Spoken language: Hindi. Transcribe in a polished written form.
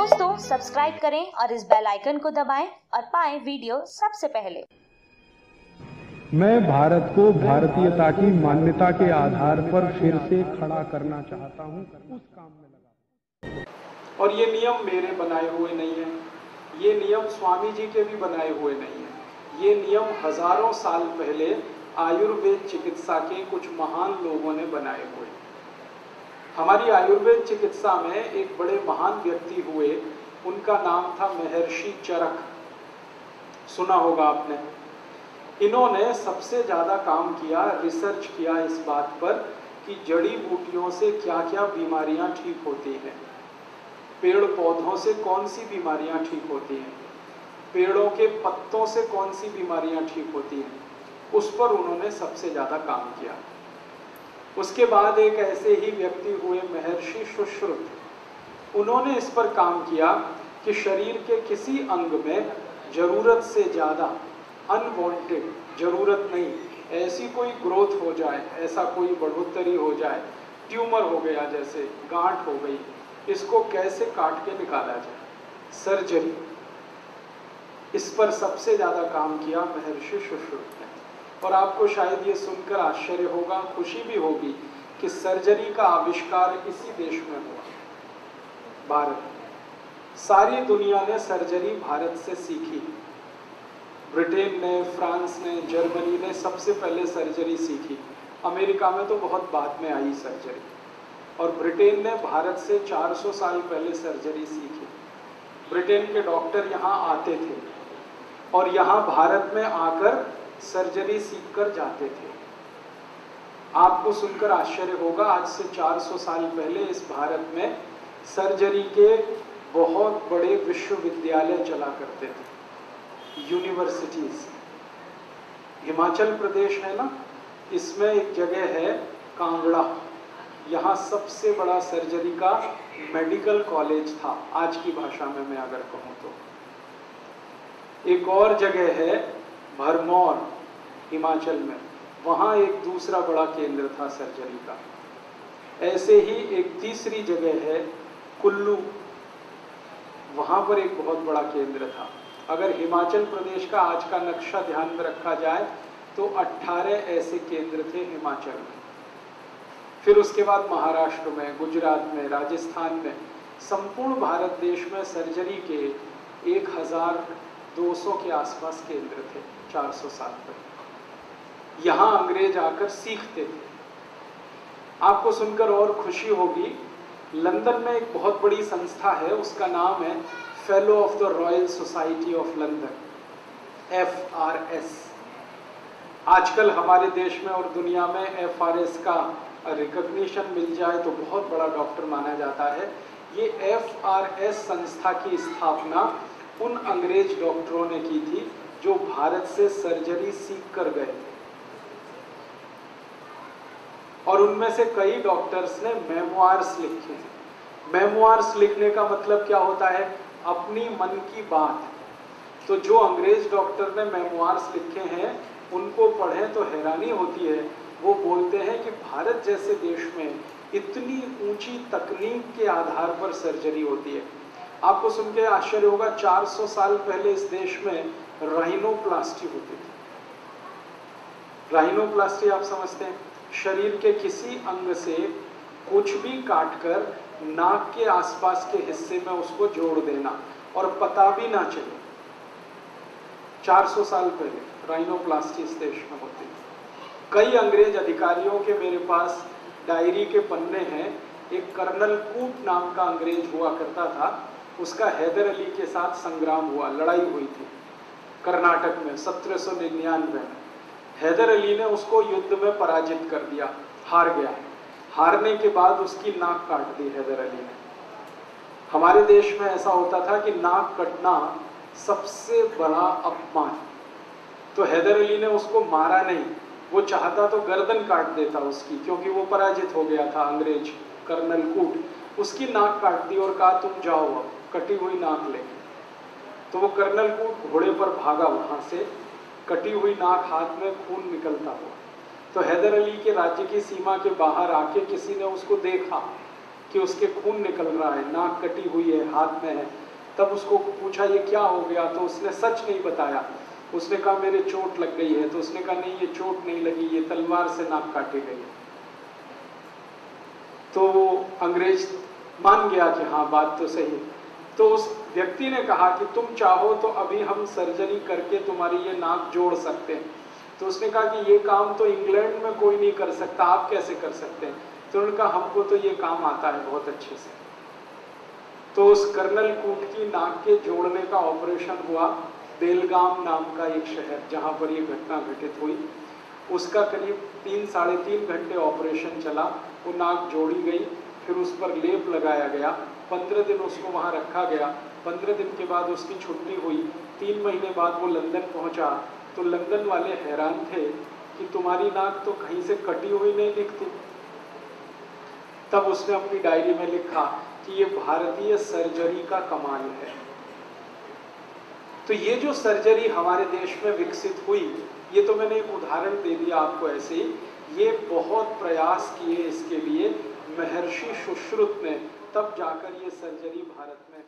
दोस्तों सब्सक्राइब करें और इस बेल आइकन को दबाएं और पाएं वीडियो सबसे पहले। मैं भारत को भारतीयता की मान्यता के आधार पर फिर से खड़ा करना चाहता हूं, उस काम में लगा। और ये नियम मेरे बनाए हुए नहीं है, ये नियम स्वामी जी के भी बनाए हुए नहीं है। ये नियम हजारों साल पहले आयुर्वेद चिकित्सा के कुछ महान लोगों ने बनाए हुए। हमारी आयुर्वेद चिकित्सा में एक बड़े महान व्यक्ति हुए, उनका नाम था महर्षि चरक। सुना होगा आपने। इन्होंने सबसे ज़्यादा काम किया, रिसर्च किया इस बात पर कि जड़ी बूटियों से क्या क्या बीमारियां ठीक होती हैं, पेड़ पौधों से कौन सी बीमारियां ठीक होती हैं, पेड़ों के पत्तों से कौन सी बीमारियां ठीक होती हैं, उस पर उन्होंने सबसे ज़्यादा काम किया। उसके बाद एक ऐसे ही व्यक्ति हुए महर्षि सुश्रुत। उन्होंने इस पर काम किया कि शरीर के किसी अंग में ज़रूरत से ज़्यादा अनवांटेड, ज़रूरत नहीं, ऐसी कोई ग्रोथ हो जाए, ऐसा कोई बढ़ोतरी हो जाए, ट्यूमर हो गया, जैसे गांठ हो गई, इसको कैसे काट के निकाला जाए, सर्जरी। इस पर सबसे ज़्यादा काम किया महर्षि सुश्रुत ने। और आपको शायद ये सुनकर आश्चर्य होगा, खुशी भी होगी कि सर्जरी का आविष्कार इसी देश में हुआ, भारत में। सारी दुनिया ने सर्जरी भारत से सीखी। ब्रिटेन ने, फ्रांस ने, जर्मनी ने सबसे पहले सर्जरी सीखी। अमेरिका में तो बहुत बाद में आई सर्जरी। और ब्रिटेन ने भारत से 400 साल पहले सर्जरी सीखी। ब्रिटेन के डॉक्टर यहाँ आते थे और यहाँ भारत में आकर सर्जरी सीखकर जाते थे। आपको सुनकर आश्चर्य होगा, आज से 400 साल पहले इस भारत में सर्जरी के बहुत बड़े विश्वविद्यालय चला करते थे, यूनिवर्सिटीज। हिमाचल प्रदेश है ना, इसमें एक जगह है कांगड़ा, यहाँ सबसे बड़ा सर्जरी का मेडिकल कॉलेज था, आज की भाषा में मैं अगर कहूँ तो। एक और जगह है भरमौर, हिमाचल में, वहाँ एक दूसरा बड़ा केंद्र था सर्जरी का। ऐसे ही एक तीसरी जगह है कुल्लू, वहाँ पर एक बहुत बड़ा केंद्र था। अगर हिमाचल प्रदेश का आज का नक्शा ध्यान में रखा जाए तो 18 ऐसे केंद्र थे हिमाचल में। फिर उसके बाद महाराष्ट्र में, गुजरात में, राजस्थान में, संपूर्ण भारत देश में सर्जरी के 1200 के आसपास केंद्र थे 400 साल पहले। यहाँ अंग्रेज आकर सीखते थे। आपको सुनकर और खुशी होगी, लंदन में एक बहुत बड़ी संस्था है, उसका नाम है fellow of the royal society of London, FRS। आजकल हमारे देश में और दुनिया में FRS का रिकॉग्निशन मिल जाए तो बहुत बड़ा डॉक्टर माना जाता है। ये FRS संस्था की स्थापना उन अंग्रेज डॉक्टरों ने की थी जो भारत से सर्जरी सीख कर गए थे। और उनमें से कई डॉक्टर्स ने मेमोइर्स लिखे हैं। मेमोइर्स लिखने का मतलब क्या होता है? अपनी मन की बात। तो जो अंग्रेज डॉक्टर ने मेमोइर्स लिखे हैं, उनको पढ़ें तो हैरानी होती है। वो बोलते हैं कि भारत जैसे देश में इतनी ऊंची तकनीक के आधार पर सर्जरी होती है। आपको सुन के आश्चर्य होगा, 400 साल पहले इस देश में राइनोप्लास्टी होती थी। राइनोप्लास्टी आप समझते हैं? शरीर के किसी अंग से कुछ भी काटकर नाक के आसपास के हिस्से में उसको जोड़ देना और पता भी ना चले। 400 साल पहले राइनोप्लास्टी इस देश में होती थी। कई अंग्रेज अधिकारियों के मेरे पास डायरी के पन्ने हैं। एक कर्नल कूट नाम का अंग्रेज हुआ करता था, उसका हैदर अली के साथ संग्राम हुआ, लड़ाई हुई थी कर्नाटक में 1799 में। हैदर अली ने उसको युद्ध में पराजित कर दिया, हार गया। हारने के बाद उसकी नाक काट दी हैदर अली ने। हमारे देश में ऐसा होता था कि नाक कटना सबसे बड़ा अपमान। तो हैदर अली ने उसको मारा नहीं, वो चाहता तो गर्दन काट देता उसकी, क्योंकि वो पराजित हो गया था अंग्रेज कर्नल कूट। उसकी नाक काट दी और कहा तुम जाओ अब कटी हुई नाक लेके। तो वो कर्नल कूट घोड़े पर भागा वहाँ से, कटी हुई नाक हाथ में, खून निकलता हुआ। तो हैदर अली के राज्य की सीमा के बाहर आके किसी ने उसको देखा कि उसके खून निकल रहा है, नाक कटी हुई है, हाथ में है। तब उसको पूछा ये क्या हो गया, तो उसने सच नहीं बताया। उसने कहा मेरे चोट लग गई है। तो उसने कहा नहीं, ये चोट नहीं लगी, ये तलवार से नाक काटी गई है। तो अंग्रेज मान गया कि हाँ बात तो सही है। तो उस व्यक्ति ने कहा कि तुम चाहो तो अभी हम सर्जरी करके तुम्हारी ये नाक जोड़ सकते हैं। तो उसने कहा कि ये काम तो इंग्लैंड में कोई नहीं कर सकता, आप कैसे कर सकते हैं? तो उन्होंने कहा हमको तो ये काम आता है बहुत अच्छे से। तो उस कर्नल कूट की नाक के जोड़ने का ऑपरेशन हुआ। बेलगाम नाम का एक शहर जहाँ पर ये घटना घटित हुई, उसका करीब 3-3.5 घंटे ऑपरेशन चला। वो नाक जोड़ी गई, फिर उस पर लेप लगाया गया। 15 दिन उसको वहाँ रखा गया। 15 दिन के बाद उसकी छुट्टी हुई। 3 महीने बाद वो लंदन पहुँचा। तो लंदन वाले हैरान थे कि तुम्हारी नाक तो कहीं से कटी हुई नहीं दिखती। तब उसने अपनी डायरी में लिखा कि ये भारतीय सर्जरी का कमाल है। तो ये जो सर्जरी हमारे देश में विकसित हुई, ये तो मैंने एक उदाहरण दे दिया आपको ऐसे ही। ये बहुत प्रयास किए इसके लिए महर्षि सुश्रुत ने, तब जाकर ये सर्जरी भारत में